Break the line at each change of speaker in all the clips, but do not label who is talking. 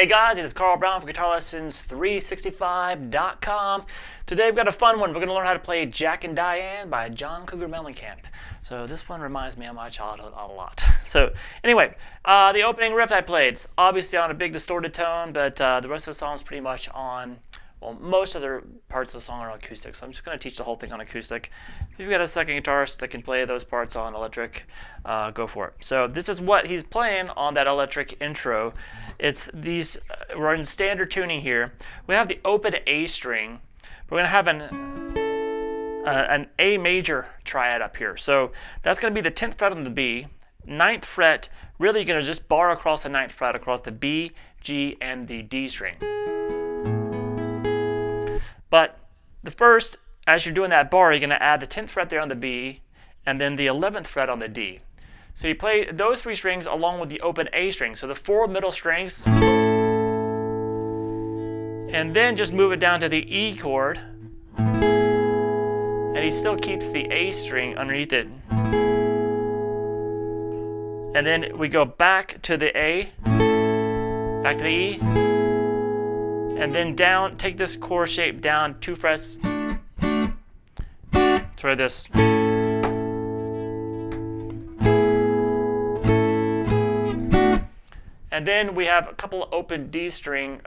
Hey guys, it is Carl Brown for GuitarLessons365.com. Today we've got a fun one. We're going to learn how to play Jack and Diane by Cougar Mellencamp. So this one reminds me of my childhood a lot. So anyway, the opening riff I played, it's obviously on a big distorted tone, but the rest of the song is pretty much on, well, most other parts of the song are acoustic. So I'm just going to teach the whole thing on acoustic. If you've got a second guitarist that can play those parts on electric, go for it. So this is what he's playing on that electric intro. It's these, we're in standard tuning here. We have the open A string. We're going to have an A major triad up here. So that's going to be the 10th fret on the B, 9th fret, really you're going to just bar across the 9th fret across the B, G, and the D string. But the first, as you're doing that bar, you're going to add the 10th fret there on the B, and then the 11th fret on the D. So you play those three strings along with the open A string. So the four middle strings, and then just move it down to the E chord, and he still keeps the A string underneath it. And then we go back to the A, back to the E, and then down, take this chord shape down 2 frets. Try this. And then we have a couple of open D string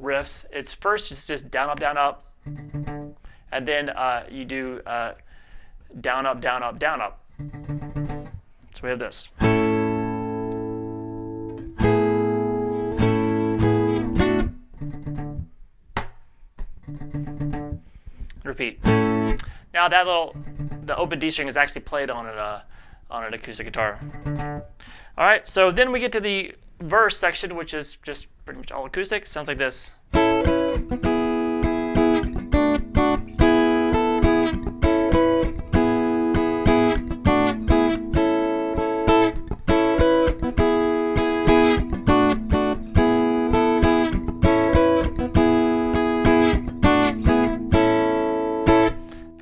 riffs. It's just down, up, down, up. And then you do down, up, down, up, down, up. So we have this. Repeat. Now the open D string is actually played on an acoustic guitar. All right, so then we get to the verse section, which is just pretty much all acoustic. Sounds like this.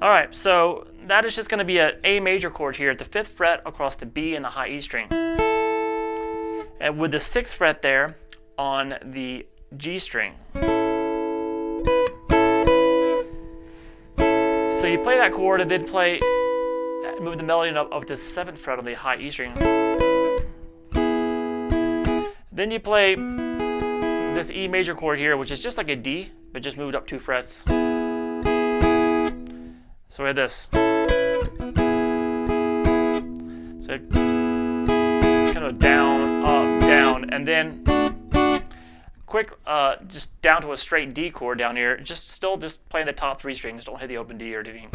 All right, so that is just going to be an A major chord here at the 5th fret across the B and the high E string. And with the 6th fret there on the G string. So you play that chord and then move the melody up to the 7th fret on the high E string. Then you play this E major chord here, which is just like a D, but just moved up 2 frets. So we have this. So kind of down, up, down, and then quick, just down to a straight D chord down here. Still playing the top 3 strings. Don't hit the open D or anything.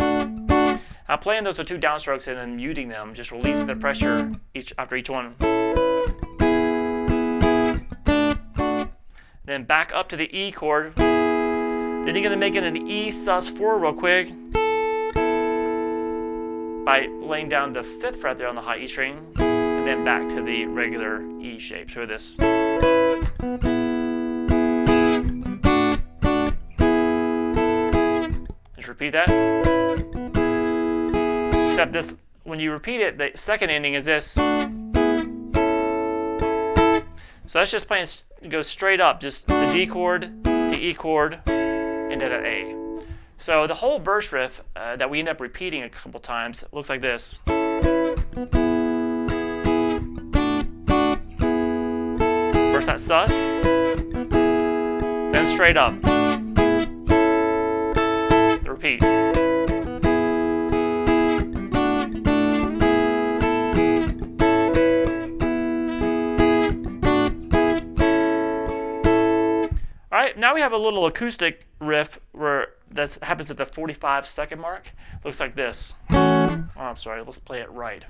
Now playing those with 2 downstrokes and then muting them, just release the pressure after each one. Then back up to the E chord. Then you're gonna make it an E sus4 real quick by laying down the 5th fret there on the high E string, and then back to the regular E shape. So this. Just repeat that. Except this, when you repeat it, the second ending is this. So that's just playing, it goes straight up, just the D chord, the E chord, and then an A. So the whole verse riff that we end up repeating a couple times looks like this. First that sus, then straight up. Repeat. All right, now we have a little acoustic riff that happens at the 45-second mark. Looks like this. Oh, I'm sorry, let's play it right.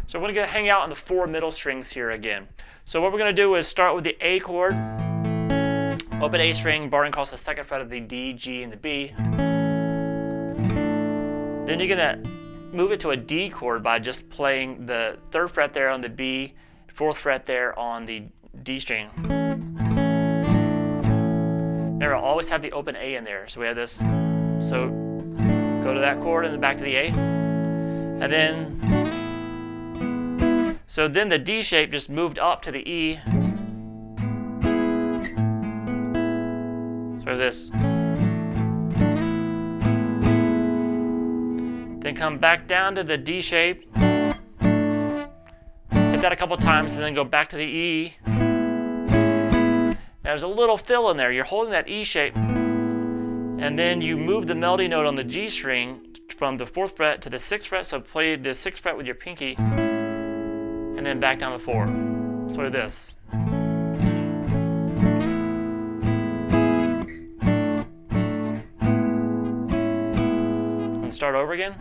So we're going to hang out on the 4 middle strings here again. So what we're going to do is start with the A chord, open A string, barring across the 2nd fret of the D, G, and the B. Then you're going to move it to a D chord by just playing the 3rd fret there on the B, 4th fret there on the D string. Remember, always have the open A in there. So we have this. So go to that chord and then back to the A. And then, so then the D shape just moved up to the E. So this. Then come back down to the D shape. Hit that a couple times and then go back to the E. There's a little fill in there. You're holding that E shape. And then you move the melody note on the G string from the 4th fret to the 6th fret, so play the 6th fret with your pinky, and then back down to 4. Sort of this. And start over again.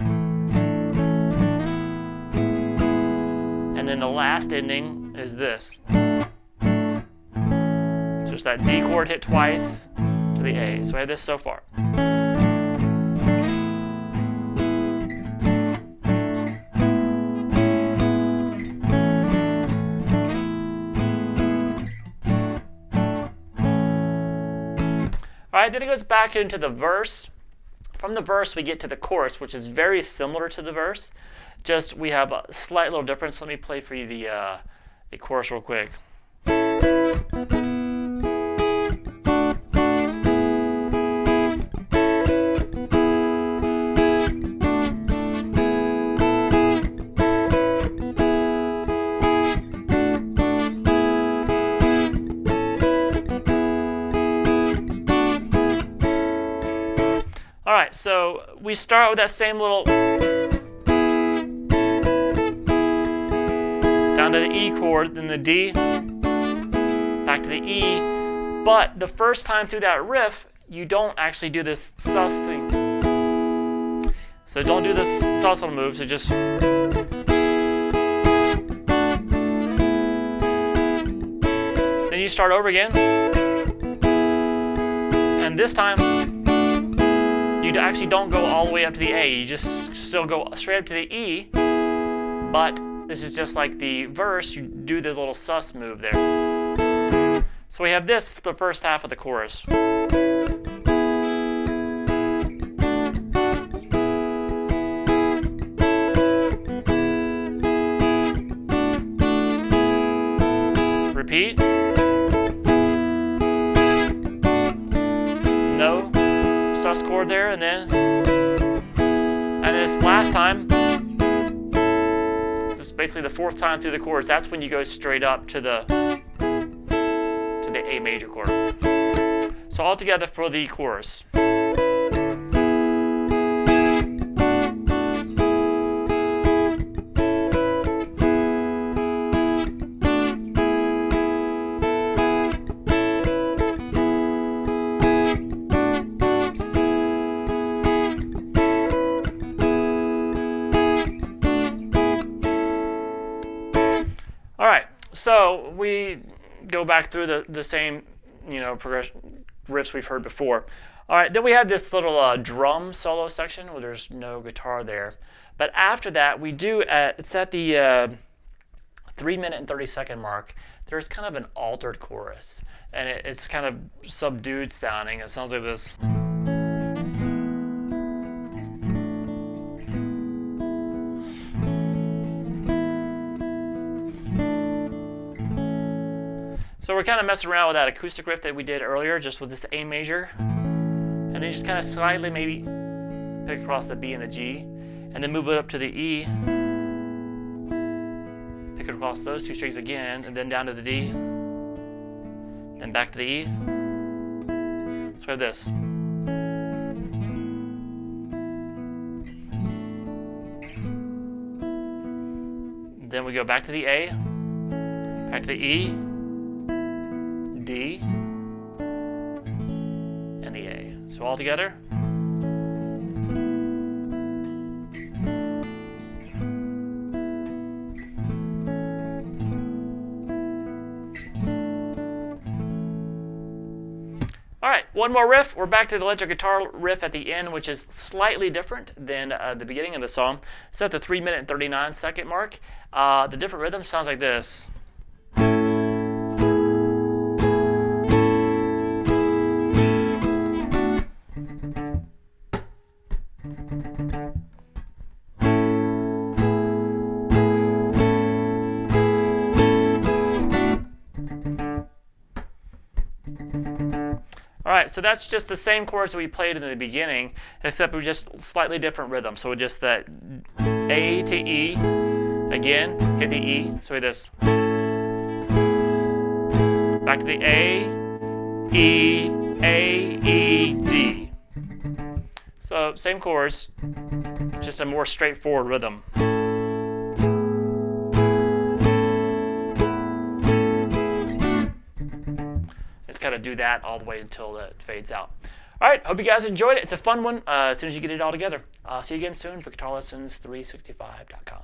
And then the last ending is this. So it's that D chord hit twice to the A. So I have this so far. Alright, then it goes back into the verse. From the verse we get to the chorus, which is very similar to the verse. Just we have a slight little difference. Let me play for you the chorus real quick. Alright, so we start with that same little down to the E chord, then the D, back to the E, but the first time through that riff, you don't actually do this sus thing. So don't do this sus move, so just then you start over again, and this time you actually don't go all the way up to the A, you just still go straight up to the E, but this is just like the verse, you do the little sus move there. So we have this for the first half of the chorus. Repeat. No sus chord there, and then this last time, this is basically the 4th time through the chords, that's when you go straight up to the A major chord. So all together for the chorus. Alright, so we go back through the same, progression riffs we've heard before. Alright, then we have this little drum solo section where there's no guitar there. But after that, we do, it's at the 3-minute and 30-second mark, there's kind of an altered chorus. And it's kind of subdued sounding. It sounds like this. So we're kind of messing around with that acoustic riff that we did earlier, just with this A major. And then just kind of slightly maybe pick across the B and the G, and then move it up to the E. Pick it across those 2 strings again, and then down to the D. Then back to the E. So this. Then we go back to the A, back to the E, D, and the A. So all together. Alright, one more riff. We're back to the electric guitar riff at the end, which is slightly different than the beginning of the song. It's at the 3-minute and 39-second mark. The different rhythm sounds like this. All right, so that's just the same chords that we played in the beginning, except we're just slightly different rhythm. So we're just that A to E, again, hit the E, so we this. Back to the A, E, D. So same chords, just a more straightforward rhythm. Just kind of do that all the way until it fades out. All right, hope you guys enjoyed it. It's a fun one as soon as you get it all together. I'll see you again soon for GuitarLessons365.com.